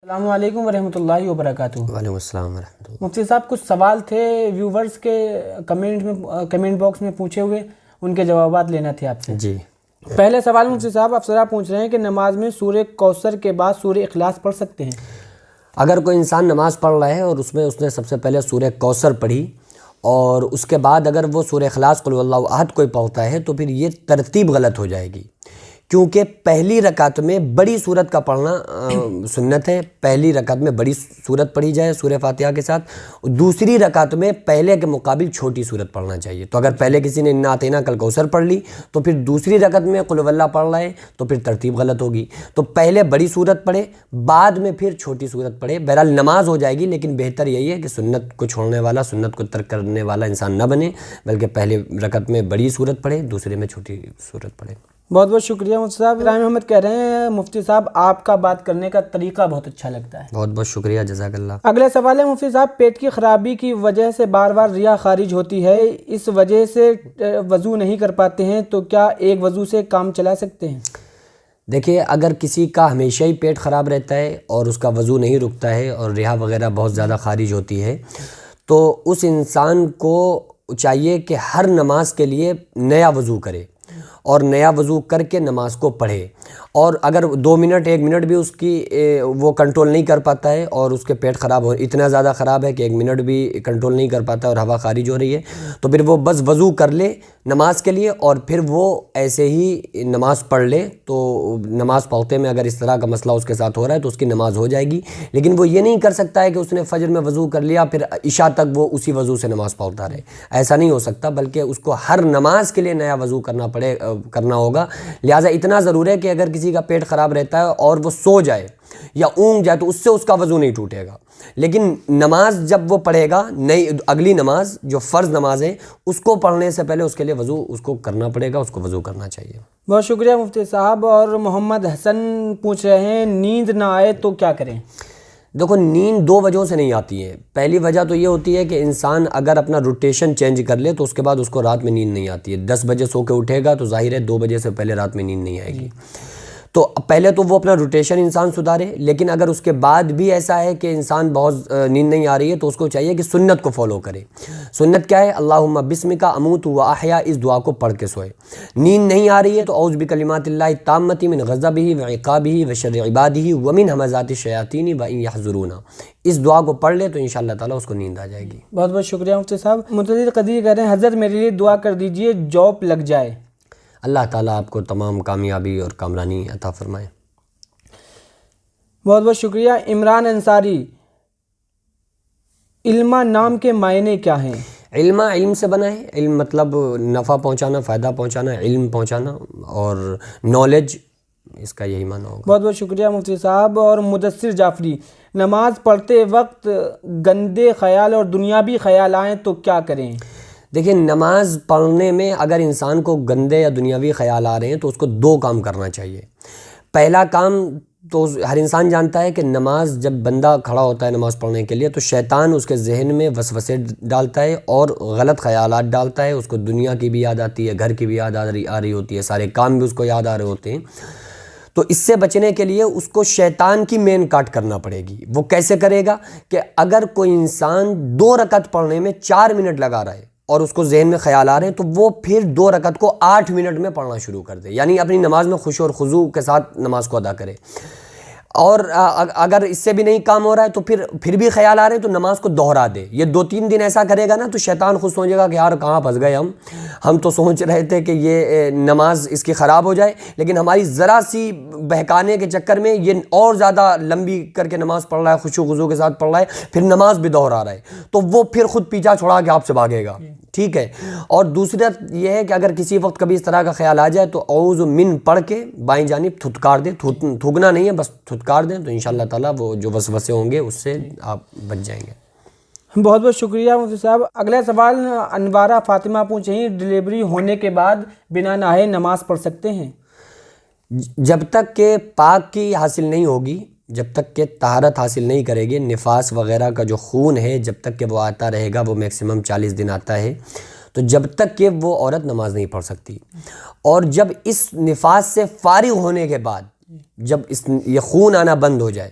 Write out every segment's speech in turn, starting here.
السلام علیکم ورحمۃ اللہ وبرکاتہ۔ وعلیکم السلام ورحمۃ اللہ۔ مفتی صاحب کچھ سوال تھے ویورز کے کمنٹ باکس میں پوچھے ہوئے، ان کے جوابات لینا تھے آپ سے۔ جی پہلے سوال مفتی صاحب افسرہ پوچھ رہے ہیں کہ نماز میں سورہ کوثر کے بعد سورہ اخلاص پڑھ سکتے ہیں؟ اگر کوئی انسان نماز پڑھ رہا ہے اور اس نے سب سے پہلے سورہ کوثر پڑھی اور اس کے بعد اگر وہ سورہ اخلاص قل واللہ احد کوئی پڑھتا ہے تو پھر یہ ترتیب غلط ہو جائے گی، کیونکہ پہلی رکعت میں بڑی سورت کا پڑھنا سنت ہے۔ پہلی رکعت میں بڑی سورت پڑھی جائے سورہ فاتحہ کے ساتھ، دوسری رکعت میں پہلے کے مقابل چھوٹی سورت پڑھنا چاہیے۔ تو اگر پہلے کسی نے انا اعطیناک الکوثر پڑھ لی تو پھر دوسری رکعت میں قل واللہ پڑھ رہا ہے تو پھر ترتیب غلط ہوگی۔ تو پہلے بڑی سورت پڑھے، بعد میں پھر چھوٹی سورت پڑھے، بہرحال نماز ہو جائے گی، لیکن بہتر یہی ہے کہ سنت کو چھوڑنے والا، سنت کو ترک کرنے والا انسان نہ بنے، بلکہ پہلے رکعت میں بڑی سورت پڑھے، دوسرے میں چھوٹی سورت پڑھے۔ بہت بہت شکریہ مفتی صاحب۔ ابراہیم احمد کہہ رہے ہیں مفتی صاحب آپ کا بات کرنے کا طریقہ بہت اچھا لگتا ہے۔ بہت بہت شکریہ، جزاک اللہ۔ اگلا سوال ہے مفتی صاحب پیٹ کی خرابی کی وجہ سے بار بار ریا خارج ہوتی ہے، اس وجہ سے وضو نہیں کر پاتے ہیں، تو کیا ایک وضو سے کام چلا سکتے ہیں؟ دیکھیے، اگر کسی کا ہمیشہ ہی پیٹ خراب رہتا ہے اور اس کا وضو نہیں رکتا ہے اور ریا وغیرہ بہت زیادہ خارج ہوتی ہے تو اس انسان کو چاہیے کہ ہر نماز کے لیے نیا وضو کرے اور نیا وضو کر کے نماز کو پڑھے۔ اور اگر 2 منٹ 1 منٹ بھی اس کی وہ کنٹرول نہیں کر پاتا ہے اور اس کے پیٹ خراب اتنا زیادہ خراب ہے کہ 1 منٹ بھی کنٹرول نہیں کر پاتا اور ہوا خارج ہو رہی ہے، تو پھر وہ بس وضو کر لے نماز کے لیے اور پھر وہ ایسے ہی نماز پڑھ لے۔ تو نماز پڑھتے میں اگر اس طرح کا مسئلہ اس کے ساتھ ہو رہا ہے تو اس کی نماز ہو جائے گی، لیکن وہ یہ نہیں کر سکتا ہے کہ اس نے فجر میں وضو کر لیا پھر عشاء تک وہ اسی وضو سے نماز پڑھتا رہے، ایسا نہیں ہو سکتا، بلکہ اس کو ہر نماز کے لیے نیا وضو کرنا ہوگا۔ لہٰذا اتنا ضرور ہے کہ اگر کسی کا پیٹ خراب رہتا ہے اور وہ سو جائے یا اونگ جائے تو اس سے اس کا وضو نہیں ٹوٹے گا، لیکن نماز جب وہ پڑھے گا نئی اگلی نماز جو فرض نماز ہے اس کو پڑھنے سے پہلے اس کے لیے وضو اس کو کرنا پڑے گا، اس کو وضو کرنا چاہیے۔ بہت شکریہ مفتی صاحب۔ اور محمد حسن پوچھ رہے ہیں نیند نہ آئے تو کیا کریں؟ دیکھو، نیند 2 وجہوں سے نہیں آتی ہے۔ پہلی وجہ تو یہ ہوتی ہے کہ انسان اگر اپنا روٹیشن چینج کر لے تو اس کے بعد اس کو رات میں نیند نہیں آتی ہے۔ 10 بجے سو کے اٹھے گا تو ظاہر ہے 2 بجے سے پہلے رات میں نیند نہیں آئے گی۔ تو پہلے تو وہ اپنا روٹیشن انسان سدھارے، لیکن اگر اس کے بعد بھی ایسا ہے کہ انسان بہت نیند نہیں آ رہی ہے تو اس کو چاہیے کہ سنت کو فالو کرے۔ سنت کیا ہے؟ اللہم بسمک اموت و احیا، اس دعا کو پڑھ کے سوئے۔ نیند نہیں آ رہی ہے تو اعوذ بکلمات اللہ التامۃ من غضبہ و عقابہ و شر عبادہ ومن ہمزات الشیاطین وان یحضرون، اس دعا کو پڑھ لے تو انشاءاللہ تعالیٰ اس کو نیند آ جائے گی۔ بہت بہت شکریہ مفتی صاحب۔ منتظر قدیر کہہ رہے ہیں حضرت میرے لیے دعا کر دیجئے جاب لگ جائے۔ اللہ تعالیٰ آپ کو تمام کامیابی اور کامرانی عطا فرمائے۔ بہت بہت شکریہ۔ عمران انصاری، علمہ نام کے معنی کیا ہیں؟ علم سے بنا ہے، علم مطلب نفع پہنچانا، فائدہ پہنچانا، علم پہنچانا، اور نالج اس کا یہی معنی ہوگا۔ بہت بہت شکریہ مفتی صاحب۔ اور مدثر جعفری، نماز پڑھتے وقت گندے خیال اور دنیاوی خیال آئیں تو کیا کریں؟ دیکھیں، نماز پڑھنے میں اگر انسان کو گندے یا دنیاوی خیال آ رہے ہیں تو اس کو 2 کام کرنا چاہیے۔ پہلا کام تو ہر انسان جانتا ہے کہ نماز جب بندہ کھڑا ہوتا ہے نماز پڑھنے کے لیے تو شیطان اس کے ذہن میں وسوسے ڈالتا ہے اور غلط خیالات ڈالتا ہے، اس کو دنیا کی بھی یاد آتی ہے، گھر کی بھی یاد آ رہی ہوتی ہے، سارے کام بھی اس کو یاد آ رہے ہوتے ہیں۔ تو اس سے بچنے کے لیے اس کو شیطان کی مین کاٹ کرنا پڑے گی۔ وہ کیسے کرے گا؟ کہ اگر کوئی انسان 2 رکعت پڑھنے میں 4 منٹ لگا رہا ہے اور اس کو ذہن میں خیال آ رہے ہیں تو وہ پھر 2 رکعت کو 8 منٹ میں پڑھنا شروع کر دے، یعنی اپنی نماز میں خشوع اور خضوع کے ساتھ نماز کو ادا کرے۔ اور اگر اس سے بھی نہیں کام ہو رہا ہے تو پھر بھی خیال آ رہے ہیں تو نماز کو دوہرا دے۔ یہ 2-3 دن ایسا کرے گا نا تو شیطان خود سوچے گا کہ یار کہاں پھنس گئے ہم تو سوچ رہے تھے کہ یہ نماز اس کی خراب ہو جائے، لیکن ہماری ذرا سی بہکانے کے چکر میں یہ اور زیادہ لمبی کر کے نماز پڑھ رہا ہے، خشوع خضوع کے ساتھ پڑھ رہا ہے، پھر نماز بھی دوہرا رہا ہے، تو وہ پھر خود پیچھا چھوڑا کے آپ سے بھاگے گا۔ ٹھیک ہے۔ اور دوسرا یہ ہے کہ اگر کسی وقت کبھی اس طرح کا خیال آ جائے تو اعوذ من پڑھ کے بائیں جانب تھتکار دیں، تھوکنا نہیں ہے، بس تھتکار دیں تو انشاءاللہ تعالیٰ وہ جو وسوسے ہوں گے اس سے آپ بچ جائیں گے۔ بہت بہت شکریہ مفتی صاحب۔ اگلا سوال انوارہ فاطمہ پوچھیں، ڈلیوری ہونے کے بعد بنا نہائے نماز پڑھ سکتے ہیں؟ جب تک کہ پاک کی حاصل نہیں ہوگی، جب تک کہ طہارت حاصل نہیں کرے گی، نفاس وغیرہ کا جو خون ہے جب تک کہ وہ آتا رہے گا، وہ میکسیمم 40 دن آتا ہے، تو جب تک کہ وہ عورت نماز نہیں پڑھ سکتی۔ اور جب اس نفاس سے فارغ ہونے کے بعد جب یہ خون آنا بند ہو جائے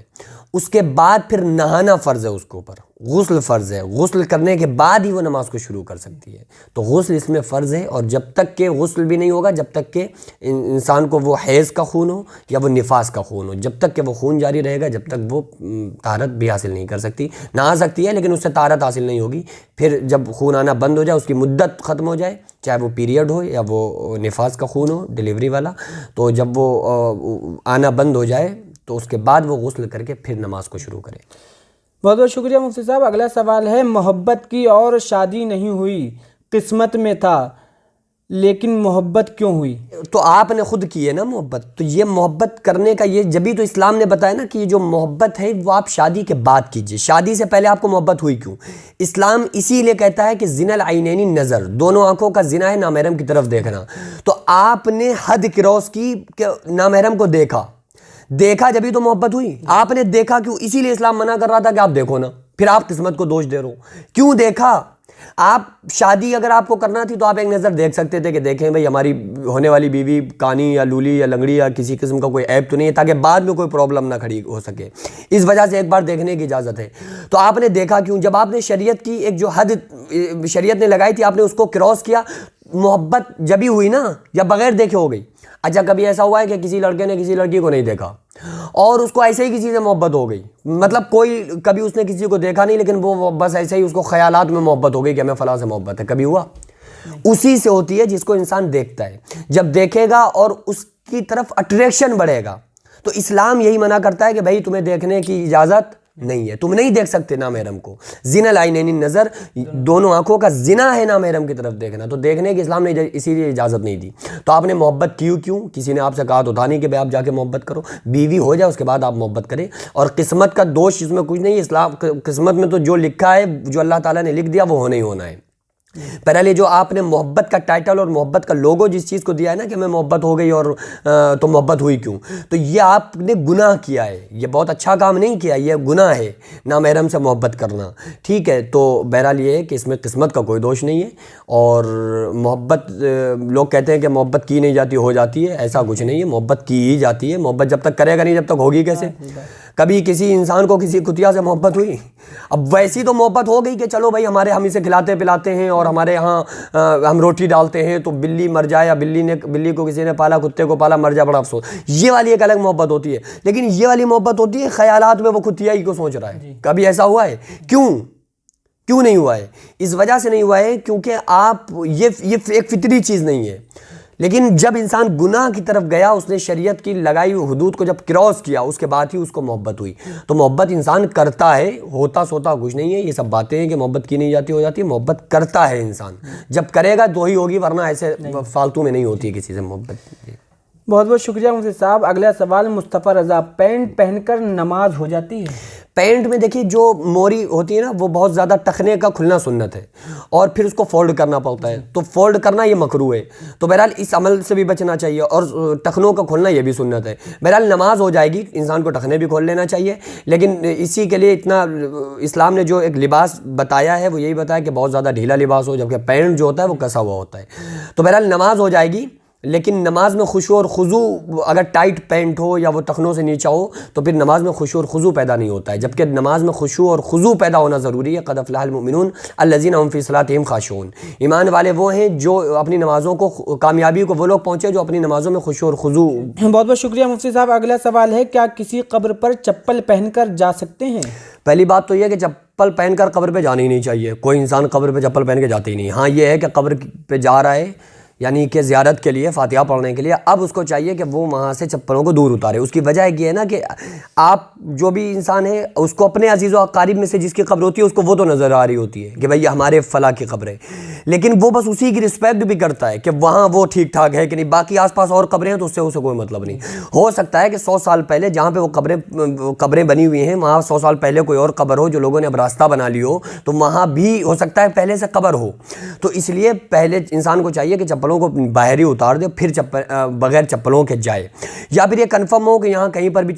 اس کے بعد پھر نہانا فرض ہے اس کے اوپر، غسل فرض ہے، غسل کرنے کے بعد ہی وہ نماز کو شروع کر سکتی ہے. تو غسل اس میں فرض ہے، اور جب تک کہ غسل بھی نہیں ہوگا جب تک کہ انسان کو وہ حیض کا خون ہو یا وہ نفاس کا خون ہو، جب تک کہ وہ خون جاری رہے گا جب تک وہ طہارت بھی حاصل نہیں کر سکتی. نہا سکتی ہے لیکن اس سے طہارت حاصل نہیں ہوگی. پھر جب خون آنا بند ہو جائے، اس کی مدت ختم ہو جائے، چاہے وہ پیریڈ ہو یا وہ نفاس کا خون ہو ڈیلیوری والا، تو جب وہ آنا بند ہو جائے تو اس کے بعد وہ غسل کر کے پھر نماز کو شروع کرے. بہت بہت شکریہ مفتی صاحب. اگلا سوال ہے، محبت کی اور شادی نہیں ہوئی، قسمت میں تھا لیکن محبت کیوں ہوئی؟ تو آپ نے خود کی ہے نا محبت، تو یہ محبت کرنے کا یہ جبھی تو اسلام نے بتایا نا کہ یہ جو محبت ہے وہ آپ شادی کے بعد کیجئے. شادی سے پہلے آپ کو محبت ہوئی کیوں؟ اسلام اسی لیے کہتا ہے کہ زنا العینین نظر، دونوں آنکھوں کا زنا ہے نامحرم کی طرف دیکھنا. تو آپ نے حد کراس کی کہ نامحرم کو دیکھا جبھی تو محبت ہوئی. آپ نے دیکھا کیوں؟ اسی لیے اسلام منع کر رہا تھا کہ آپ دیکھو نا. پھر آپ قسمت کو دوش دے رہے ہو. کیوں دیکھا؟ آپ شادی اگر آپ کو کرنا تھی تو آپ ایک نظر دیکھ سکتے تھے کہ دیکھیں بھئی ہماری ہونے والی بیوی کانی یا لولی یا لنگڑی یا کسی قسم کا کوئی عیب تو نہیں ہے، تاکہ بعد میں کوئی پرابلم نہ کھڑی ہو سکے. اس وجہ سے ایک بار دیکھنے کی اجازت ہے. تو آپ نے دیکھا کیوں؟ جب آپ نے شریعت کی ایک جو حد شریعت نے لگائی تھی آپ نے اس کو کراس کیا. محبت جبھی ہوئی نا یا بغیر دیکھے ہو گئی. اچھا کبھی ایسا ہوا ہے کہ کسی لڑکے نے کسی لڑکی کو نہیں دیکھا اور اس کو ایسے ہی کسی سے محبت ہو گئی، مطلب کوئی کبھی اس نے کسی کو دیکھا نہیں لیکن وہ بس ایسے ہی اس کو خیالات میں محبت ہو گئی کہ ہمیں فلاں سے محبت ہے؟ کبھی ہوا؟ اسی سے ہوتی ہے جس کو انسان دیکھتا ہے. جب دیکھے گا اور اس کی طرف اٹریکشن بڑھے گا تو اسلام یہی منع کرتا ہے کہ بھائی تمہیں دیکھنے کی اجازت نہیں ہے، تم نہیں دیکھ سکتے نامحرم کو. زنا العینین نظر، دونوں آنکھوں کا زنا ہے نامحرم کی طرف دیکھنا. تو دیکھنے کی اسلام نے اسی لیے اجازت نہیں دی. تو آپ نے محبت کیوں؟ کسی نے آپ سے کہا تو تھا نہیں کہ بھائی آپ جا کے محبت کرو. بیوی ہو جائے اس کے بعد آپ محبت کریں. اور قسمت کا دوش اس میں کچھ نہیں ہے. اسلام قسمت میں تو جو لکھا ہے، جو اللہ تعالیٰ نے لکھ دیا وہ ہونا ہی ہونا ہے. پہلے جو آپ نے محبت کا ٹائٹل اور محبت کا لوگو جس چیز کو دیا ہے نا کہ ہمیں محبت ہو گئی اور تو محبت ہوئی کیوں، تو یہ آپ نے گناہ کیا ہے. یہ بہت اچھا کام نہیں کیا، یہ گناہ ہے نامحرم سے محبت کرنا. ٹھیک ہے، تو بہرحال یہ ہے کہ اس میں قسمت کا کوئی دوش نہیں ہے. اور محبت لوگ کہتے ہیں کہ محبت کی نہیں جاتی، ہو جاتی ہے. ایسا کچھ نہیں ہے، محبت کی ہی جاتی ہے. محبت جب تک کرے گا نہیں جب تک ہوگی کیسے؟ کبھی کسی انسان کو کسی کتیا سے محبت ہوئی؟ اب ویسی تو محبت ہو گئی کہ چلو بھائی ہم اسے کھلاتے پلاتے ہیں اور ہمارے ہاں ہم روٹی ڈالتے ہیں تو بلی مر جائے یا بلی کو کسی نے پالا، کتے کو پالا، مر جائے، بڑا افسوس. یہ والی ایک الگ محبت ہوتی ہے. لیکن یہ والی محبت ہوتی ہے خیالات میں وہ کتیا ہی کو سوچ رہا ہے. کبھی ایسا ہوا ہے؟ کیوں نہیں ہوا ہے؟ اس وجہ سے نہیں ہوا ہے کیونکہ آپ یہ ایک فطری چیز نہیں ہے. لیکن جب انسان گناہ کی طرف گیا، اس نے شریعت کی لگائی ہوئی حدود کو جب کراس کیا، اس کے بعد ہی اس کو محبت ہوئی. تو محبت انسان کرتا ہے، ہوتا سوتا کچھ نہیں ہے. یہ سب باتیں ہیں کہ محبت کی نہیں جاتی، ہو جاتی ہے. محبت کرتا ہے انسان، جب کرے گا تو ہی ہوگی، ورنہ ایسے فالتو میں نہیں ہوتی کسی سے محبت. بہت بہت شکریہ مفتی صاحب. اگلا سوال مصطفیٰ رضا، پینٹ پہن کر نماز ہو جاتی ہے؟ پینٹ میں دیکھیے جو موری ہوتی ہے نا وہ بہت زیادہ ٹخنے کا کھلنا سنت ہے اور پھر اس کو فولڈ کرنا پڑتا ہے. تو فولڈ کرنا یہ مکروہ ہے. تو بہرحال اس عمل سے بھی بچنا چاہیے اور ٹخنوں کا کھولنا یہ بھی سنت ہے. بہرحال نماز ہو جائے گی، انسان کو ٹخنے بھی کھول لینا چاہیے. لیکن اسی کے لیے اتنا اسلام نے جو ایک لباس بتایا ہے وہ یہی بتایا کہ بہت زیادہ ڈھیلا لباس ہو، جبکہ پینٹ جو ہوتا ہے وہ کسا ہوا ہوتا ہے. تو بہرحال نماز ہو جائے گی، لیکن نماز میں خشوع اور خضوع اگر ٹائٹ پینٹ ہو یا وہ ٹخنوں سے نیچا ہو تو پھر نماز میں خشوع اور خضوع پیدا نہیں ہوتا ہے. جبکہ نماز میں خشوع اور خضوع پیدا ہونا ضروری ہے. قد افلح المؤمنون الذین هم فی صلاتہم خاشعون. ایمان والے وہ ہیں جو اپنی نمازوں کو، کامیابی کو وہ لوگ پہنچے جو اپنی نمازوں میں خشوع اور خضوع. بہت بہت شکریہ مفتی صاحب. اگلا سوال ہے، کیا کسی قبر پر چپل پہن کر جا سکتے ہیں؟ پہلی بات تو یہ ہے کہ چپل پہن کر قبر پہ جانا ہی نہیں چاہیے. کوئی انسان قبر پہ چپل پہن کے جاتے ہی نہیں. ہاں یہ ہے کہ قبر پہ جا رہا ہے یعنی کہ زیارت کے لیے، فاتحہ پڑھنے کے لیے، اب اس کو چاہیے کہ وہ وہاں سے چپلوں کو دور اتارے. اس کی وجہ یہ ہے نا کہ آپ جو بھی انسان ہے اس کو اپنے عزیز و اقارب میں سے جس کی قبر ہوتی ہے اس کو وہ تو نظر آ رہی ہوتی ہے کہ بھئی یہ ہمارے فلاں کی قبر ہے، لیکن وہ بس اسی کی رسپیکٹ بھی کرتا ہے کہ وہاں وہ ٹھیک ٹھاک ہے کہ نہیں. باقی آس پاس اور قبریں ہیں تو اس سے اسے کوئی مطلب نہیں. ہو سکتا ہے کہ 100 سال پہلے جہاں پہ وہ قبریں بنی ہوئی ہیں وہاں 100 سال پہلے کوئی اور قبر ہو جو لوگوں نے اب راستہ بنا لی ہو، تو وہاں بھی ہو سکتا ہے پہلے سے قبر ہو. تو اس لیے پہلے انسان کو چاہیے کہ چپلوں کو باہر ہی اتار دے، پھر بغیر چپلوں کے جائے. یا پھر یہ کنفرم ہو کہ یہاں کہیں پر بھی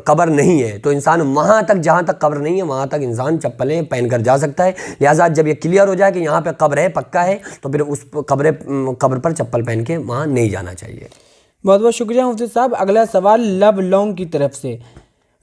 قبر نہیں ہے تو انسان وہاں تک، جہاں تک قبر نہیں ہے وہاں تک انسان چپلیں پہن کر جا سکتا ہے. لہٰذا جب یہ کلیئر ہو جائے کہ یہاں پہ قبر ہے، پکا ہے، تو پھر اس قبر پر چپل پہن کے وہاں نہیں جانا چاہیے. بہت بہت شکریہ مفتی صاحب. اگلا سوال لب لونگ کی طرف سے،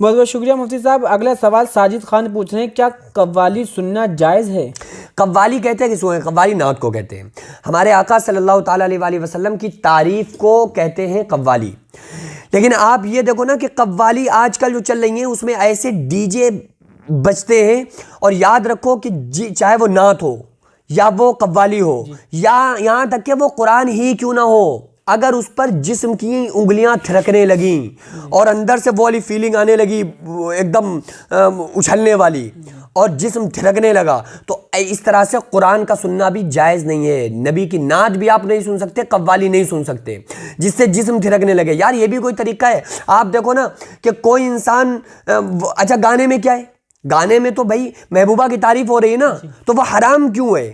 بہت بہت شکریہ مفتی صاحب. اگلا سوال ساجد خان پوچھ رہے ہیں, کیا قوالی سننا جائز ہے؟ قوالی کہتے ہیں کس کو؟ قوالی نعت کو کہتے ہیں. ہمارے آقا صلی اللہ تعالیٰ علیہ وآلہ وسلم کی تعریف کو کہتے ہیں قوالی. لیکن آپ یہ دیکھو نا کہ قوالی آج کل جو چل رہی ہیں اس میں ایسے ڈی جے بجتے ہیں, اور یاد رکھو کہ چاہے وہ نعت ہو یا وہ قوالی ہو یا یہاں تک کہ وہ قرآن ہی کیوں نہ ہو, اگر اس پر جسم کی انگلیاں تھرکنے لگیں اور اندر سے وہ والی فیلنگ آنے لگی ایک دم اچھلنے والی, اور جسم تھرکنے لگا, تو اس طرح سے قرآن کا سننا بھی جائز نہیں ہے. نبی کی نعت بھی آپ نہیں سن سکتے, قوالی نہیں سن سکتے جس سے جسم تھرکنے لگے. یار یہ بھی کوئی طریقہ ہے؟ آپ دیکھو نا کہ کوئی انسان, اچھا گانے میں کیا ہے؟ گانے میں تو بھائی محبوبہ کی تعریف ہو رہی ہے نا, تو وہ حرام کیوں ہے؟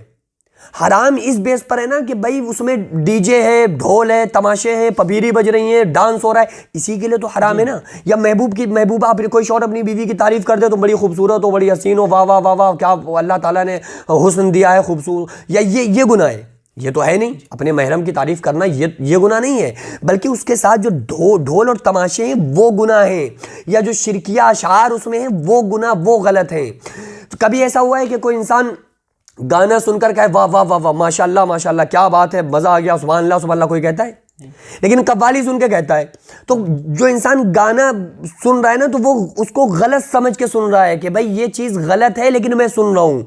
حرام اس بیس پر ہے نا کہ بھائی اس میں ڈی جے ہے, ڈھول ہے, تماشے ہیں, پبیری بج رہی ہیں, ڈانس ہو رہا ہے, اسی کے لیے تو حرام ہے نا. یا محبوبہ آپ کوئی شوہر اپنی بیوی کی تعریف کر دے تو بڑی خوبصورت ہو, بڑی حسین ہو, واہ واہ واہ واہ کیا اللہ تعالیٰ نے حسن دیا ہے, خوبصورت, یا یہ گناہ ہے؟ یہ تو ہے نہیں. اپنے محرم کی تعریف کرنا یہ گناہ نہیں ہے, بلکہ اس کے ساتھ جو ڈھول اور تماشے ہیں وہ گناہ ہیں, یا جو شرکیہ اشعار اس میں ہیں وہ گناہ, وہ غلط ہیں. تو کبھی ایسا ہوا ہے کہ کوئی انسان گانا سن کر کہے واہ واہ واہ واہ ماشاء اللہ کیا بات ہے, مزہ آ گیا, سبحان اللہ, کوئی کہتا ہے؟ لیکن قوالی سن کے کہتا ہے. تو جو انسان گانا سن رہا ہے نا, تو وہ اس کو غلط سمجھ کے سن رہا ہے کہ بھائی یہ چیز غلط ہے لیکن میں سن رہا ہوں.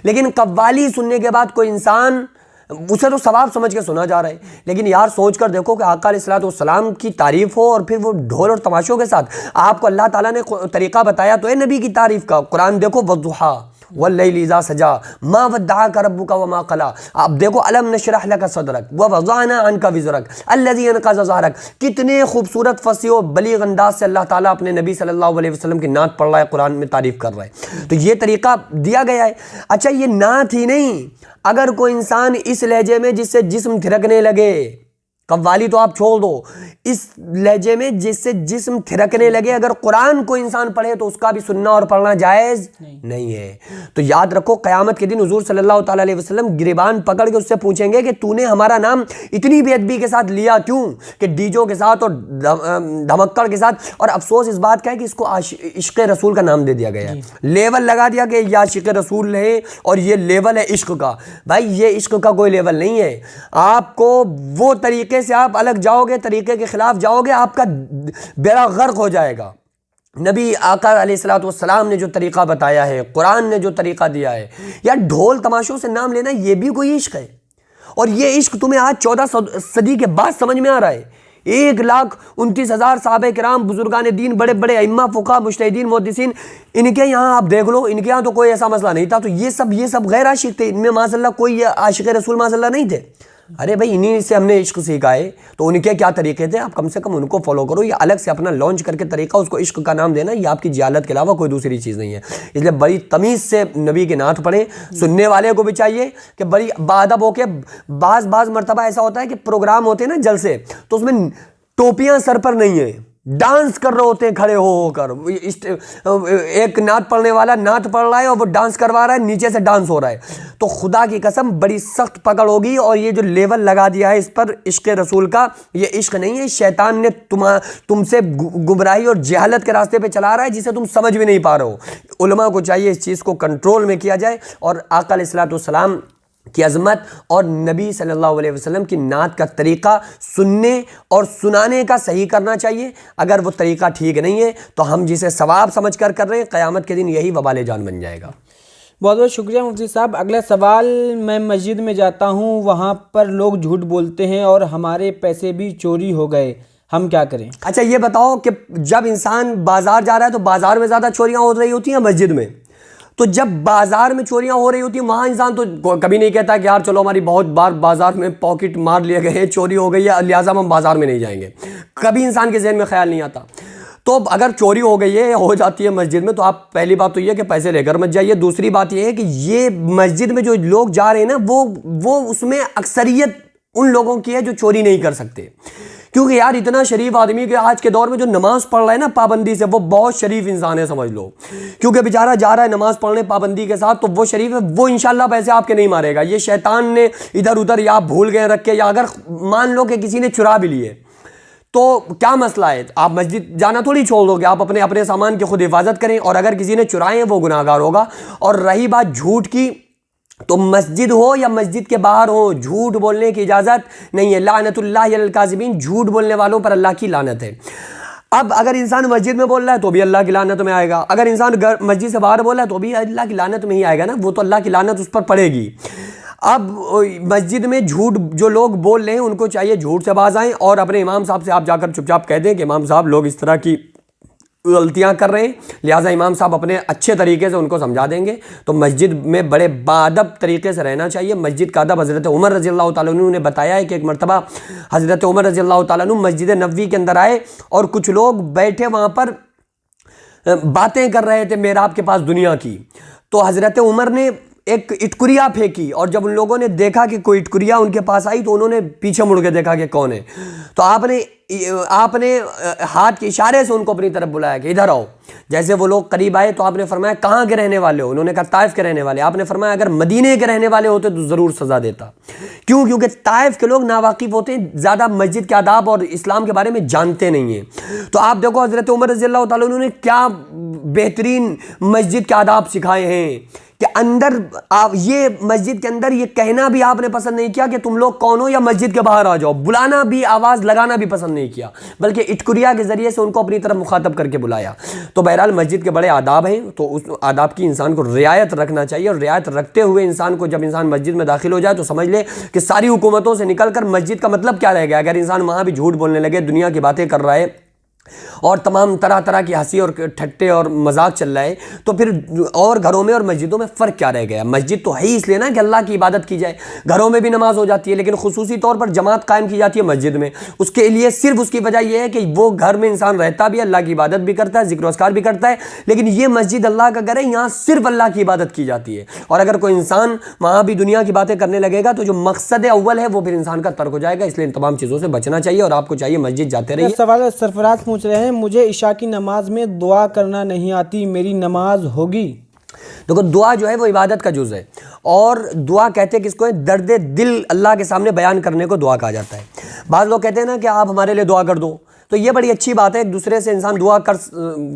لیکن قوالی سننے کے بعد کوئی انسان اسے تو ثواب سمجھ کے سنا جا رہا ہے. لیکن یار سوچ کر دیکھو کہ آقا علیہ الصلوۃ والسلام کی تعریف ہو اور پھر وہ ڈھول اور تماشوں کے ساتھ. آپ کو اللہ تعالیٰ نے طریقہ بتایا تو ہے نبی کی تعریف کا. قرآن دیکھو, والضحیٰ واللیل اذا سجا ما ودعک ربک وما قلی. آپ دیکھو الم نشرح لک صدرک ووضعنا عنک وزرک الذی انقض ظہرک. کتنے خوبصورت فصیح و بلیغ انداز سے اللہ تعالیٰ اپنے نبی صلی اللہ علیہ وسلم کی نعت پڑھ رہا ہے, قرآن میں تعریف کر رہا ہے. تو یہ طریقہ دیا گیا ہے. اچھا یہ نعت ہی نہیں, اگر کوئی انسان اس لہجے میں جس سے جسم تھرکنے لگے, قوالی تو آپ چھوڑ دو, اس لہجے میں جس سے جسم تھرکنے لگے اگر قرآن کو انسان پڑھے تو اس کا بھی سننا اور پڑھنا جائز نہیں ہے. تو یاد رکھو قیامت کے دن حضور صلی اللہ تعالیٰ علیہ وسلم گریبان پکڑ کے اس سے پوچھیں گے کہ تو نے ہمارا نام اتنی بے ادبی کے ساتھ لیا کیوں, کہ ڈیجوں کے ساتھ اور دھمکڑ کے ساتھ. اور افسوس اس بات کا ہے کہ اس کو عشق رسول کا نام دے دیا گیا ہے, لیول لگا دیا کہ یہ عشق رسول ہے اور یہ لیول ہے عشق کا. بھائی یہ عشق کا کوئی لیول نہیں ہے. آپ کو وہ طریقے سے آپ الگ جاؤ گے, طریقے کے خلاف جاؤ گے, آپ کا بیڑا غرق ہو جائے گا. نبی آقا علیہ الصلوۃ والسلام نے جو طریقہ بتایا ہے, قرآن نے جو طریقہ دیا ہے, یا ڈھول تماشوں سے نام لینا یہ بھی کوئی عشق ہے. اور یہ عشق تمہیں آج 14 صدی کے بعد سمجھ میں آ رہا ہے. 1,29,000 صحابہ کرام, بزرگان دین, بڑے بڑے ائمہ, فقہا, مجتہدین, محدثین, ان کے یہاں آپ دیکھ لو, ان کے یہاں تو کوئی ایسا مسئلہ نہیں تھا. تو یہ سب غیر عاشق تھے, ان میں معاذ اللہ کوئی عاشق رسول معاذ اللہ نہیں تھے. ارے بھائی انہی سے ہم نے عشق سیکھا ہے, تو ان کے کیا طریقے تھے, آپ کم سے کم ان کو فالو کرو. یہ الگ سے اپنا لانچ کر کے طریقہ اس کو عشق کا نام دینا, یہ آپ کی جہالت کے علاوہ کوئی دوسری چیز نہیں ہے. اس لیے بڑی تمیز سے نبی کے نعت پڑھیں. سننے والے کو بھی چاہیے کہ بڑی باادب ہو کے, بعض مرتبہ ایسا ہوتا ہے کہ پروگرام ہوتے ہیں نا جلسے, تو اس میں ٹوپیاں سر پر نہیں ہیں, ڈانس کر رہے ہوتے ہیں کھڑے ہو کر. ایک نعت پڑھنے والا نعت پڑھ رہا ہے اور وہ ڈانس کروا رہا ہے, نیچے سے ڈانس ہو رہا ہے. تو خدا کی قسم بڑی سخت پکڑ ہوگی. اور یہ جو لیول لگا دیا ہے اس پر عشق رسول کا, یہ عشق نہیں ہے. شیطان نے تم سے گمراہی اور جہالت کے راستے پہ چلا رہا ہے جسے تم سمجھ بھی نہیں پا رہے ہو. علماء کو چاہیے اس چیز کو کنٹرول میں کیا جائے, اور آقا علیہ الصلوۃ والسلام کی عظمت اور نبی صلی اللہ علیہ وسلم کی نعت کا طریقہ سننے اور سنانے کا صحیح کرنا چاہیے. اگر وہ طریقہ ٹھیک نہیں ہے تو ہم جسے ثواب سمجھ کر رہے ہیں, قیامت کے دن یہی وبال جان بن جائے گا. بہت بہت شکریہ مفتی صاحب. اگلا سوال, میں مسجد میں جاتا ہوں, وہاں پر لوگ جھوٹ بولتے ہیں اور ہمارے پیسے بھی چوری ہو گئے, ہم کیا کریں؟ اچھا یہ بتاؤ کہ جب انسان بازار جا رہا ہے تو بازار میں زیادہ چوریاں ہو رہی ہوتی ہیں مسجد میں؟ تو جب بازار میں چوریاں ہو رہی ہوتی ہیں وہاں انسان تو کبھی نہیں کہتا کہ یار چلو ہماری بہت بار بازار میں پاکٹ مار لیے گئے ہیں, چوری ہو گئی ہے, لہٰذا ہم بازار میں نہیں جائیں گے. کبھی انسان کے ذہن میں خیال نہیں آتا. تو اگر چوری ہو گئی ہے, ہو جاتی ہے مسجد میں, تو آپ پہلی بات تو یہ کہ پیسے لے کر مت جائیے. دوسری بات یہ ہے کہ یہ مسجد میں جو لوگ جا رہے ہیں نا, وہ اس میں اکثریت ان لوگوں کی ہے جو چوری نہیں کر سکتے. کیونکہ یار اتنا شریف آدمی کہ آج کے دور میں جو نماز پڑھ رہا ہے نا پابندی سے, وہ بہت شریف انسان ہے سمجھ لو. کیونکہ بیچارہ جا رہا ہے نماز پڑھنے پابندی کے ساتھ, تو وہ شریف ہے, وہ انشاءاللہ پیسے آپ کے نہیں مارے گا. یہ شیطان نے ادھر ادھر یا آپ بھول گئے رکھ کے, یا اگر مان لو کہ کسی نے چرا بھی لیے, تو کیا مسئلہ ہے؟ آپ مسجد جانا تھوڑی چھوڑ دو گے، آپ اپنے سامان کی خود حفاظت کریں، اور اگر کسی نے چرائے ہیں وہ گناہ گار ہوگا۔ اور رہی بات جھوٹ کی، تو مسجد ہو یا مسجد کے باہر ہو، جھوٹ بولنے کی اجازت نہیں ہے۔ لعنت اللہ علی الکاذبین، جھوٹ بولنے والوں پر اللہ کی لعنت ہے۔ اب اگر انسان مسجد میں بول رہا ہے تو بھی اللہ کی لعنت میں آئے گا، اگر انسان مسجد سے باہر بول رہا ہے تو بھی اللہ کی لعنت میں ہی آئے گا نا، وہ تو اللہ کی لعنت اس پر پڑے گی۔ اب مسجد میں جھوٹ جو لوگ بول رہے ہیں ان کو چاہیے جھوٹ سے باز آئیں، اور اپنے امام صاحب سے آپ جا کر چپ چاپ کہہ دیں کہ امام صاحب لوگ اس طرح کی غلطیاں کر رہے ہیں، لہٰذا امام صاحب اپنے اچھے طریقے سے ان کو سمجھا دیں گے۔ تو مسجد میں بڑے باادب طریقے سے رہنا چاہیے۔ مسجد کا ادب حضرت عمر رضی اللہ تعالیٰ عنہ نے بتایا ہے کہ ایک مرتبہ حضرت عمر رضی اللہ تعالیٰ عنہ مسجد نبوی کے اندر آئے، اور کچھ لوگ بیٹھے وہاں پر باتیں کر رہے تھے محراب کے پاس دنیا کی۔ تو حضرت عمر نے ایک اٹکریا پھینکی، اور جب ان لوگوں نے دیکھا کہ کوئی اٹکریا ان کے پاس آئی تو انہوں نے پیچھے مڑ کے دیکھا کہ کون ہے۔ تو آپ نے ہاتھ کے اشارے سے ان کو اپنی طرف بلایا کہ ادھر آؤ۔ جیسے وہ لوگ قریب آئے تو آپ نے فرمایا کہاں کے رہنے والے ہو؟ انہوں نے کہا طائف کے رہنے والے۔ آپ نے فرمایا اگر مدینے کے رہنے والے ہوتے تو ضرور سزا دیتا۔ کیوں؟ کیونکہ طائف کے لوگ ناواقف ہوتے ہیں، زیادہ مسجد کے آداب اور اسلام کے بارے میں جانتے نہیں ہیں۔ تو آپ دیکھو حضرت عمر رضی اللہ تعالیٰ عنہ نے کیا بہترین مسجد کے آداب سکھائے ہیں کہ اندر آپ یہ مسجد کے اندر یہ کہنا بھی آپ نے پسند نہیں کیا کہ تم لوگ کون ہو یا مسجد کے باہر آ جاؤ، بلانا بھی، آواز لگانا بھی پسند نہیں کیا، بلکہ اٹکریا کے ذریعے سے ان کو اپنی طرف مخاطب کر کے بلایا۔ تو بہرحال مسجد کے بڑے آداب ہیں، تو اس آداب کی انسان کو رعایت رکھنا چاہیے، اور رعایت رکھتے ہوئے انسان کو جب انسان مسجد میں داخل ہو جائے تو سمجھ لے کہ ساری حکومتوں سے نکل کر مسجد کا مطلب کیا رہ گیا۔ اگر انسان وہاں بھی جھوٹ بولنے لگے، دنیا کی باتیں کر رہا ہے، اور تمام طرح کی ہنسی اور ٹھٹے اور مذاق چل رہا ہے، تو پھر اور گھروں میں اور مسجدوں میں فرق کیا رہ گیا؟ مسجد تو ہے ہی اس لیے نا کہ اللہ کی عبادت کی جائے۔ گھروں میں بھی نماز ہو جاتی ہے، لیکن خصوصی طور پر جماعت قائم کی جاتی ہے مسجد میں۔ اس کے لیے صرف اس کی وجہ یہ ہے کہ وہ گھر میں انسان رہتا بھی ہے، اللہ کی عبادت بھی کرتا ہے، ذکر و اذکار بھی کرتا ہے، لیکن یہ مسجد اللہ کا گھر ہے، یہاں صرف اللہ کی عبادت کی جاتی ہے۔ اور اگر کوئی انسان وہاں بھی دنیا کی باتیں کرنے لگے گا تو جو مقصد اول ہے وہ پھر انسان کا ترک ہو جائے گا۔ اس لیے ان تمام چیزوں سے بچنا چاہیے، اور آپ کو چاہیے مسجد جاتے رہیے۔ سوال سرفراز پوچھ رہے ہیں، مجھے عشاء کی نماز میں دعا کرنا نہیں آتی، میری نماز ہوگی؟ دیکھو دعا جو ہے وہ عبادت کا جز ہے، اور دعا کہتے ہیں کس کو ہے؟ درد دل اللہ کے سامنے بیان کرنے کو دعا کہا جاتا ہے۔ بعض لوگ کہتے ہیں نا کہ آپ ہمارے لیے دعا کر دو، تو یہ بڑی اچھی بات ہے، ایک دوسرے سے انسان دعا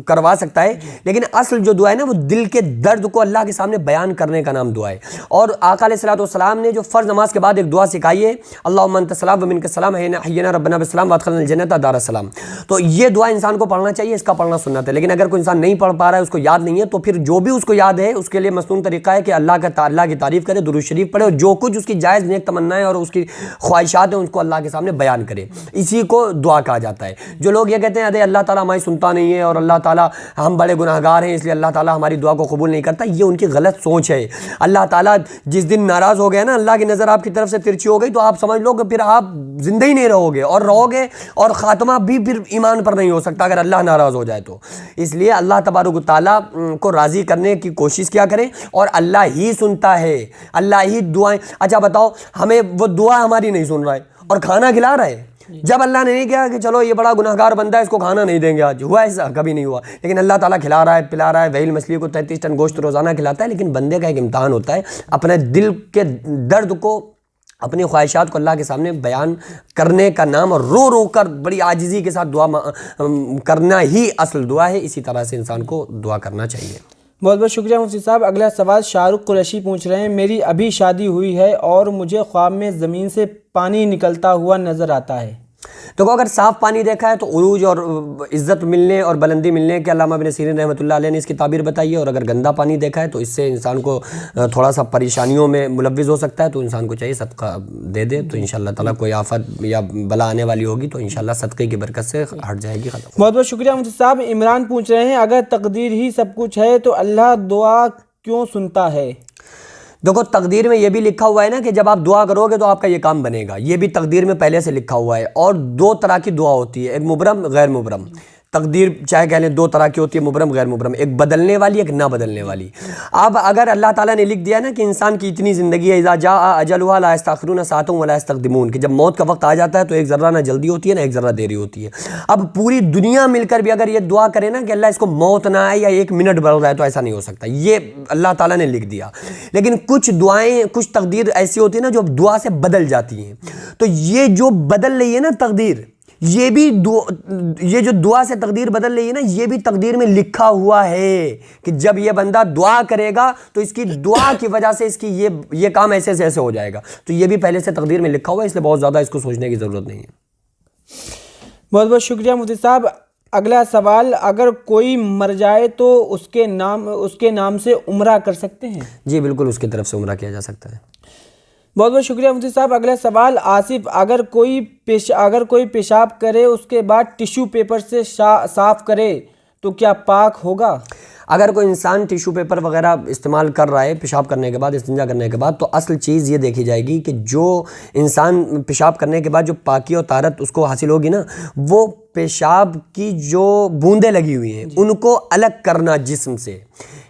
کروا سکتا ہے، لیکن اصل جو دعا ہے نا وہ دل کے درد کو اللہ کے سامنے بیان کرنے کا نام دعا ہے۔ اور آقا علیہ الصلوۃ والسلام نے جو فرض نماز کے بعد ایک دعا سکھائی ہے، اللہم انت السلام و منک السلام حینا ربنا بالسلام وادخلنا الجنۃ دار السلام، تو یہ دعا انسان کو پڑھنا چاہیے، اس کا پڑھنا سنت ہے۔ لیکن اگر کوئی انسان نہیں پڑھ پا رہا ہے، اس کو یاد نہیں ہے، تو پھر جو بھی اس کو یاد ہے اس کے لیے مسنون طریقہ ہے کہ اللہ کی تعریف کرے، درود شریف پڑھے، اور جو کچھ اس کی جائز نیک تمنائیں اور اس کی خواہشات ہیں ان کو اللہ کے سامنے بیان کرے، اسی کو دعا کہا جاتا ہے۔ جو لوگ یہ کہتے ہیں ارے اللہ تعالیٰ ہماری سنتا نہیں ہے، اور اللہ تعالیٰ ہم بڑے گناہ گار ہیں اس لیے اللہ تعالیٰ ہماری دعا کو قبول نہیں کرتا، یہ ان کی غلط سوچ ہے۔ اللہ تعالیٰ جس دن ناراض ہو گیا نا، اللہ کی نظر آپ کی طرف سے ترچھی ہو گئی، تو آپ سمجھ لو کہ پھر آپ زندہ ہی نہیں رہو گے، اور خاتمہ بھی پھر ایمان پر نہیں ہو سکتا اگر اللہ ناراض ہو جائے تو۔ اس لیے اللہ تبارک و تعالیٰ کو راضی کرنے کی کوشش کیا کریں، اور اللہ ہی سنتا ہے، اللہ ہی دعائیں۔ اچھا بتاؤ، ہمیں وہ دعا ہماری نہیں سن رہا ہے اور کھانا کھلا رہا ہے، جب اللہ نے نہیں کہا کہ چلو یہ بڑا گناہ گار بندہ ہے اس کو کھانا نہیں دیں گے آج، ہوا ایسا؟ کبھی نہیں ہوا۔ لیکن اللہ تعالیٰ کھلا رہا ہے، پلا رہا ہے، وہیل مچھلی کو 33 ٹن گوشت روزانہ کھلاتا ہے، لیکن بندے کا ایک امتحان ہوتا ہے، اپنے دل کے درد کو، اپنی خواہشات کو اللہ کے سامنے بیان کرنے کا نام، اور رو رو کر بڑی عاجزی کے ساتھ دعا کرنا ہی اصل دعا ہے۔ اسی طرح سے انسان کو دعا کرنا چاہیے۔ بہت بہت شکریہ مفتی صاحب۔ اگلا سوال شاہ رخ قریشی پوچھ رہے ہیں، میری ابھی شادی ہوئی ہے اور مجھے خواب میں زمین سے پانی نکلتا ہوا نظر آتا ہے۔ تو اگر صاف پانی دیکھا ہے تو عروج اور عزت ملنے اور بلندی ملنے کے علامہ ابن سیرین رحمۃ اللہ علیہ نے اس کی تعبیر بتائی ہے، اور اگر گندا پانی دیکھا ہے تو اس سے انسان کو تھوڑا سا پریشانیوں میں ملوث ہو سکتا ہے، تو انسان کو چاہیے صدقہ دے دے، تو انشاءاللہ تعالیٰ کوئی آفت یا بلا آنے والی ہوگی تو انشاءاللہ صدقے کی برکت سے ہٹ جائے گی، ختم۔ بہت بہت شکریہ مفتی صاحب۔ عمران پوچھ رہے ہیں، اگر تقدیر ہی سب کچھ ہے تو اللہ دعا کیوں سنتا ہے؟ دیکھو تقدیر میں یہ بھی لکھا ہوا ہے نا کہ جب آپ دعا کرو گے تو آپ کا یہ کام بنے گا، یہ بھی تقدیر میں پہلے سے لکھا ہوا ہے۔ اور دو طرح کی دعا ہوتی ہے، ایک مبرم غیر مبرم۔ تقدیر چاہے کہہ لیں دو طرح کی ہوتی ہے، مبرم غیر مبرم، ایک بدلنے والی ایک نہ بدلنے والی۔ اب اگر اللہ تعالیٰ نے لکھ دیا نا کہ انسان کی اتنی زندگی ہے، اذا جاء اجلھا لا یستأخرون ساعۃ ولا یستقدمون، کہ جب موت کا وقت آ جاتا ہے تو ایک ذرہ نہ جلدی ہوتی ہے نہ ایک ذرہ دیری ہوتی ہے۔ اب پوری دنیا مل کر بھی اگر یہ دعا کرے نا کہ اللہ اس کو موت نہ آئے یا 1 منٹ بڑھ رہا ہے، تو ایسا نہیں ہو سکتا، یہ اللہ تعالیٰ نے لکھ دیا۔ لیکن کچھ دعائیں، کچھ تقدیر ایسی ہوتی ہے نا جو دعا سے بدل جاتی ہیں، تو یہ جو بدل رہی ہے نا تقدیر، یہ جو دعا سے تقدیر بدل رہی ہے نا، یہ بھی تقدیر میں لکھا ہوا ہے کہ جب یہ بندہ دعا کرے گا تو اس کی دعا کی وجہ سے اس کی یہ کام ایسے سے ایسے ہو جائے گا. تو یہ بھی پہلے سے تقدیر میں لکھا ہوا ہے، اس لیے بہت زیادہ اس کو سوچنے کی ضرورت نہیں ہے. بہت بہت شکریہ مفتی صاحب. اگلا سوال، اگر کوئی مر جائے تو اس کے نام سے عمرہ کر سکتے ہیں؟ جی بالکل، اس کی طرف سے عمرہ کیا جا سکتا ہے. بہت بہت شکریہ مفتی صاحب. اگلا سوال آصف، اگر کوئی پیشاب کرے اس کے بعد ٹیشو پیپر سے صاف کرے تو کیا پاک ہوگا؟ اگر کوئی انسان ٹیشو پیپر وغیرہ استعمال کر رہا ہے پیشاب کرنے کے بعد، استنجا کرنے کے بعد، تو اصل چیز یہ دیکھی جائے گی کہ جو انسان پیشاب کرنے کے بعد جو پاکی اور طہارت اس کو حاصل ہوگی نا، وہ پیشاب کی جو بوندیں لگی ہوئی ہیں ان کو الگ کرنا جسم سے،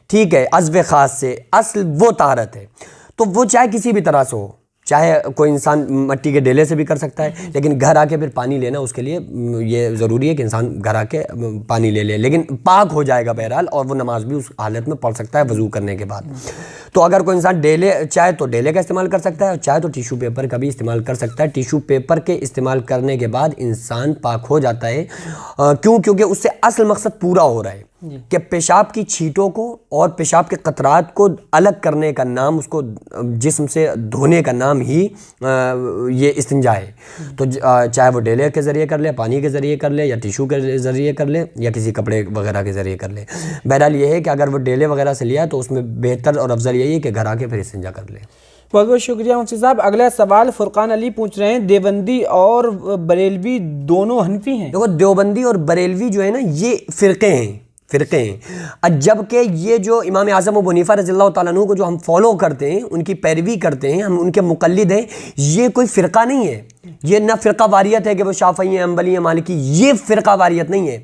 ٹھیک ہے، عضو خاص سے، اصل وہ طہارت ہے. تو وہ چاہے کسی بھی طرح سے ہو، چاہے کوئی انسان مٹی کے ڈیلے سے بھی کر سکتا ہے، لیکن گھر آ کے پھر پانی لینا اس کے لیے یہ ضروری ہے کہ انسان گھر آ کے پانی لے لے، لیکن پاک ہو جائے گا بہرحال، اور وہ نماز بھی اس حالت میں پڑھ سکتا ہے وضو کرنے کے بعد. تو اگر کوئی انسان ڈیلے چاہے تو ڈیلے کا استعمال کر سکتا ہے، اور چاہے تو ٹیشو پیپر کا بھی استعمال کر سکتا ہے. ٹیشو پیپر کے استعمال کرنے کے بعد انسان پاک ہو جاتا ہے. کیونکہ اس سے اصل مقصد پورا ہو رہا ہے کہ پیشاب کی چھینٹوں کو اور پیشاب کے قطرات کو الگ کرنے کا نام، اس کو جسم سے دھونے کا نام ہی یہ استنجا ہے. تو چاہے وہ ڈیلے کے ذریعے کر لے، پانی کے ذریعے کر لے، یا ٹیشو کے ذریعے کر لے، یا کسی کپڑے وغیرہ کے ذریعے کر لے. بہرحال یہ ہے کہ اگر وہ ڈیلے وغیرہ سے لیا تو اس میں بہتر اور افضل یہی ہے کہ گھر آ کے پھر استنجا کر لے. بہت بہت شکریہ مفتی صاحب. اگلا سوال فرقان علی پوچھ رہے ہیں، دیوبندی اور بریلوی دونوں حنفی ہیں؟ دیکھو، دیوبندی اور بریلوی جو ہے نا، یہ فرقے ہیں. جبکہ یہ جو امام اعظم ابو حنیفہ رضی اللہ تعالیٰ عنہ کو جو ہم فالو کرتے ہیں، ان کی پیروی کرتے ہیں، ہم ان کے مقلد ہیں، یہ کوئی فرقہ نہیں ہے. یہ نہ فرقہ واریت ہے کہ وہ شافعی ہیں، حنبلی ہیں، مالکی. یہ فرقہ واریت نہیں ہے.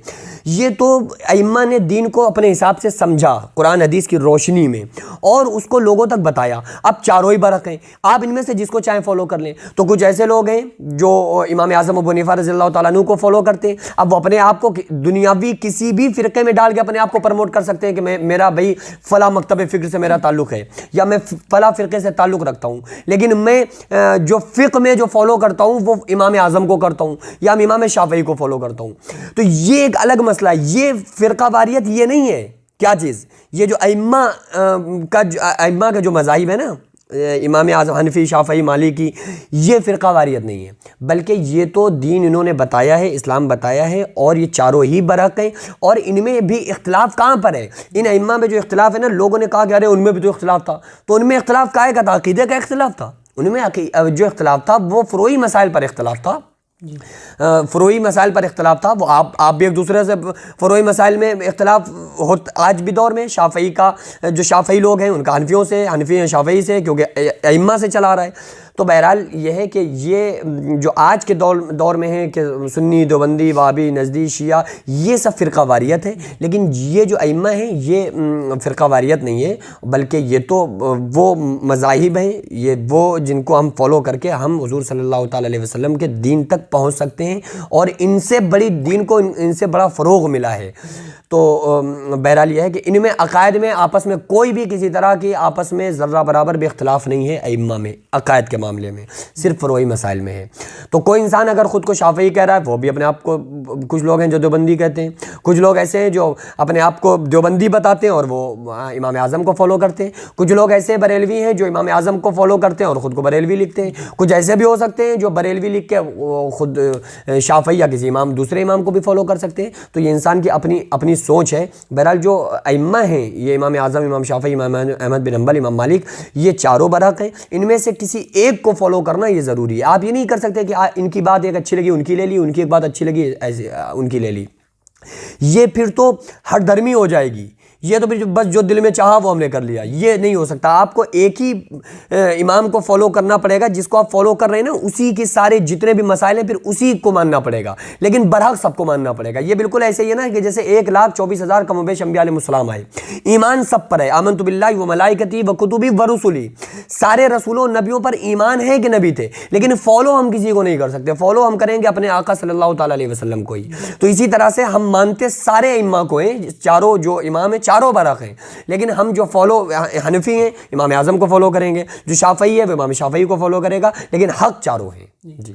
یہ تو ائمہ نے دین کو اپنے حساب سے سمجھا قرآن حدیث کی روشنی میں، اور اس کو لوگوں تک بتایا. اب چاروں ہی برق ہیں، آپ ان میں سے جس کو چاہیں فالو کر لیں. تو کچھ ایسے لوگ ہیں جو امام اعظم ابو حنیفہ رضی اللہ تعالیٰ عنہ کو فالو کرتے ہیں. اب وہ اپنے آپ کو دنیاوی کسی بھی فرقے میں ڈال کے اپنے آپ کو پروموٹ کر سکتے ہیں کہ میرا بھائی فلاں مکتب فکر سے میرا تعلق ہے، یا میں فلاں فرقے سے تعلق رکھتا ہوں، لیکن میں جو فقہ میں جو فالو کرتا ہوں وہ امام اعظم کو کرتا ہوں، یا امام شافعی کو فالو کرتا ہوں. تو یہ ایک الگ مسئلہ ہے. یہ فرقہ واریت یہ نہیں ہے. کیا چیز؟ یہ جو ائمہ کا جو مذاہب ہے نا، امام اعظم، حنفی، شافعی، مالکی، یہ فرقہ واریت نہیں ہے، بلکہ یہ تو دین انہوں نے بتایا ہے، اسلام بتایا ہے، اور یہ چاروں ہی برحق ہیں. اور ان میں بھی اختلاف کہاں پر ہے؟ ان ائمہ میں جو اختلاف ہے نا، لوگوں نے کہا کہ ارے ان میں بھی تو اختلاف تھا. تو ان میں اختلاف کہا ہے کہ عقیدے کا اختلاف تھا. ان میں جو اختلاف تھا وہ فروعی مسائل پر اختلاف تھا. فروعی مسائل پر اختلاف تھا. وہ آپ بھی ایک دوسرے سے فروعی مسائل میں اختلاف آج بھی دور میں شافعی کا، جو شافعی لوگ ہیں ان کا حنفیوں سے، حنفی ہیں شافعی سے، کیونکہ ائمہ سے چلا رہا ہے. تو بہرحال یہ ہے کہ یہ جو آج کے دور میں ہے کہ سنی، دیوبندی، وہابی، نجدی، شیعہ، یہ سب فرقہ واریت ہے. لیکن یہ جو ائمہ ہیں یہ فرقہ واریت نہیں ہے، بلکہ یہ تو وہ مذاہب ہیں، یہ وہ جن کو ہم فالو کر کے ہم حضور صلی اللہ تعالیٰ علیہ وسلم کے دین تک پہنچ سکتے ہیں، اور ان سے بڑی دین کو ان سے بڑا فروغ ملا ہے. تو بہرحال یہ ہے کہ ان میں عقائد میں آپس میں کوئی بھی کسی طرح کی آپس میں ذرہ برابر بھی اختلاف نہیں ہے ائمہ میں عقائد کے معاملے میں، صرف فروعی مسائل میں ہے. تو کوئی انسان اگر خود کو شافعی کہہ رہا ہے، وہ بھی اپنے آپ کو، کچھ لوگ ہیں جو دیوبندی کہتے ہیں، کچھ لوگ ایسے ہیں جو اپنے آپ کو دیوبندی بتاتے ہیں اور وہ امام اعظم کو فالو کرتے ہیں. کچھ لوگ ایسے بریلوی ہیں جو امام اعظم کو فالو کرتے ہیں اور خود کو بریلوی لکھتے ہیں. کچھ ایسے بھی ہو سکتے ہیں جو بریلوی لکھ کے خود شافعی یا کسی دوسرے امام کو بھی فالو کر سکتے ہیں. تو یہ انسان کی اپنی سوچ ہے. بہرحال جو ائمہ ہیں، یہ امام اعظم، امام شافعی، امام احمد بن حنبل، امام مالک، یہ چاروں برحق ہیں. ان میں سے کسی ایک کو فالو کرنا یہ ضروری ہے. آپ یہ نہیں کر سکتے کہ ان کی بات ایک اچھی لگی ان کی لے لی، ان کی ایک بات اچھی لگی ایسے ان کی لے لی. یہ پھر تو ہر دھرمی ہو جائے گی. یہ تو بس جو دل میں چاہا وہ ہم نے کر لیا، یہ نہیں ہو سکتا. آپ کو ایک ہی امام کو فالو کرنا پڑے گا، جس کو آپ فالو کر رہے ہیں نا اسی کے سارے جتنے بھی مسائل ہیں پھر اسی کو ماننا پڑے گا، لیکن برحق سب کو ماننا پڑے گا. یہ بالکل ایسے ہی ہے نا کہ جیسے 1,24,000 کم و بیش انبیاء علیہ السلام آئے، ایمان سب پر ہے. آمنت باللہ و ملائکتی و کتبی و رسلی، سارے رسولوں نبیوں پر ایمان ہے کہ نبی تھے، لیکن فالو ہم کسی کو نہیں کر سکتے. فالو ہم کریں گے اپنے آقا صلی اللہ تعالیٰ علیہ وسلم کو ہی. تو اسی طرح سے ہم مانتے سارے ائمہ کو ہیں، چاروں جو امام ہیں چاروں برحق ہیں، لیکن ہم جو فالو حنفی ہیں امام اعظم کو فالو کریں گے، جو شافعی ہے وہ امام شافعی کو فالو کرے گا، لیکن حق چاروں ہیں. جی